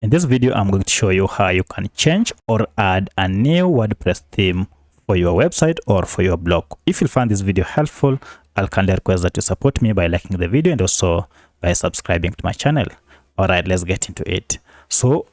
In this video, I'm going to show you how you can change or add a new WordPress theme for your website or for your blog. If you find this video helpful, I'll kindly request that you support me by liking the video and also by subscribing to my channel. All right, let's get into it. So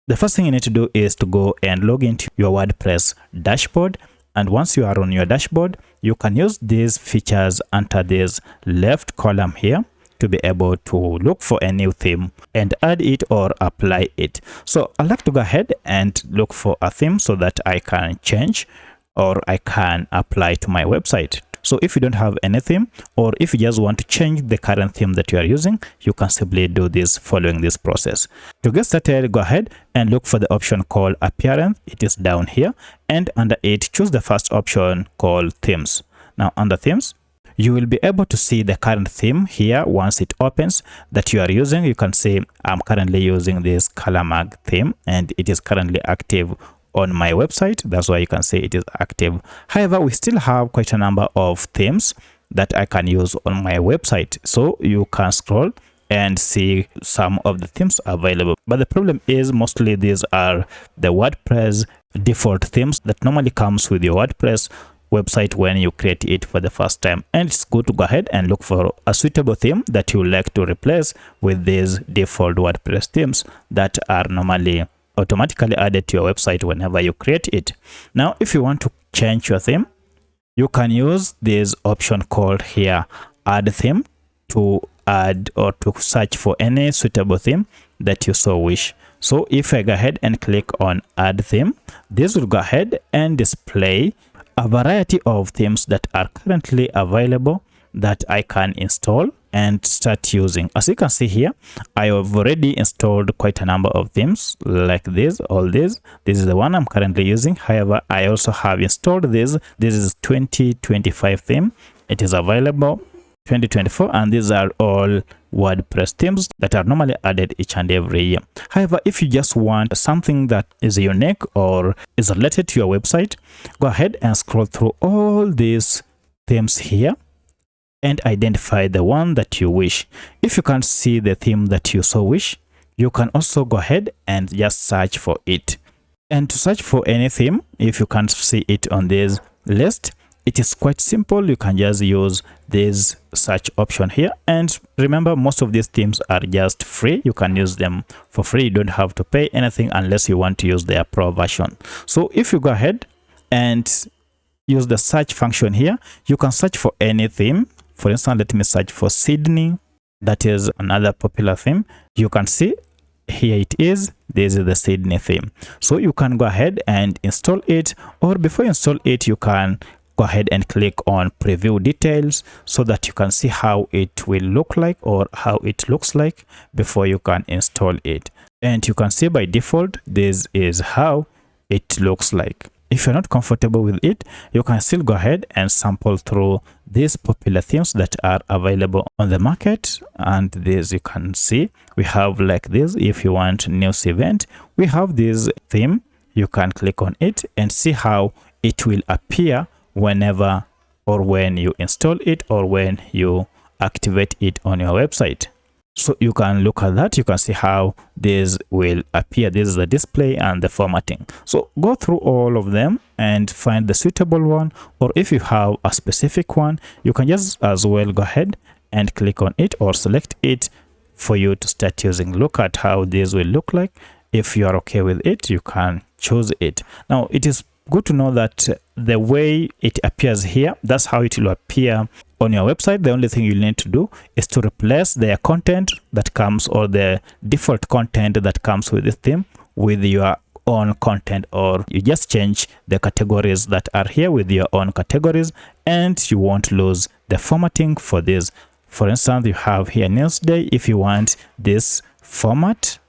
the first thing you need to do is to go and log into your WordPress dashboard. And once you are on your dashboard, you can use these features under this left column here to be able to look for a new theme and add it or apply it. So I'd like to go ahead and look for a theme so that I can change or I can apply to my website. So if you don't have any theme, or if you just want to change the current theme that you are using, you can simply do this following this process. To get started, go ahead and look for the option called Appearance. It is down here, and under it, choose the first option called Themes. Now under Themes, you will be able to see the current theme here. Once it opens that you are using, you can see I'm currently using this color mag theme and it is currently active on my website. That's why you can see it is active. However, we still have quite a number of themes that I can use on my website. So you can scroll and see some of the themes available. But the problem is mostly these are the WordPress default themes that normally comes with your WordPress website when you create it for the first time, and it's good to go ahead and look for a suitable theme that you like to replace with these default WordPress themes that are normally automatically added to your website whenever you create it. Now if you want to change your theme, you can use this option called here add theme to add or to search for any suitable theme that you so wish. So if I go ahead and click on add theme, this will go ahead and display a variety of themes that are currently available that I can install and start using. As you can see here, I have already installed quite a number of themes like this, all these. This is the one I'm currently using. However, I also have installed this. This is 2025 theme. It is available 2024, and these are all WordPress themes that are normally added each and every year. However, if you just want something that is unique or is related to your website, go ahead and scroll through all these themes here and identify the one that you wish. If you can't see the theme that you so wish, you can also go ahead and just search for it. And to search for any theme, if you can't see it on this list, it is quite simple. You can just use this search option here, and remember, most of these themes are just free. You can use them for free. You don't have to pay anything unless you want to use their pro version. So if you go ahead and use the search function here, you can search for any theme. For instance, let me search for Sydney. That is another popular theme. You can see here it is. This is the Sydney theme. So you can go ahead and install it, or before you install it, you can go ahead and click on preview details so that you can see how it will look like or how it looks like before you can install it. And you can see by default, this is how it looks like. If you're not comfortable with it, you can still go ahead and sample through these popular themes that are available on the market. And this you can see, we have like this. If you want news event, we have this theme. You can click on it and see how it will appear whenever or when you install it or when you activate it on your website. So you can look at that. You can see how this will appear. This is the display and the formatting. So go through all of them and find the suitable one, or if you have a specific one, you can just as well go ahead and click on it or select it for you to start using. Look at how this will look like. If you are okay with it, you can choose it. Now it is good to know that the way it appears here, that's how it will appear on your website. The only thing you need to do is to replace the content that comes, or the default content that comes with the theme, with your own content, or you just change the categories that are here with your own categories, and you won't lose the formatting for this. For instance, you have here Newsday. If you want this format,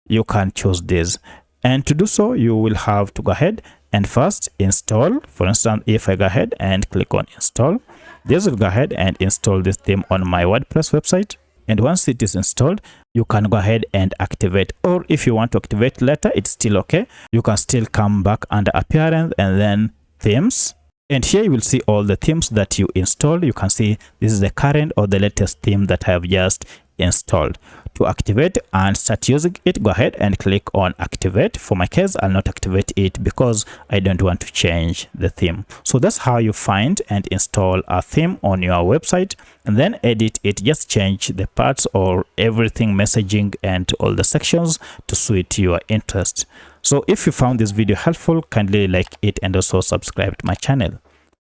you can choose this. And to do so, you will have to go ahead and first install. For instance, if I go ahead and click on install, this will go ahead and install this theme on my WordPress website. And once it is installed, you can go ahead and activate, or if you want to activate later, it's still okay. You can still come back under appearance and then themes, and here you will see all the themes that you installed. You can see this is the current or the latest theme that I have just installed. to activate and start using it, go ahead and click on activate. For my case, I'll not activate it because I don't want to change the theme. So that's how you find and install a theme on your website and then edit it. Just change the parts or everything, messaging and all the sections to suit your interest. So if you found this video helpful, kindly like it and also subscribe to my channel.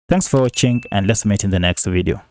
Thanks for watching, and let's meet in the next video.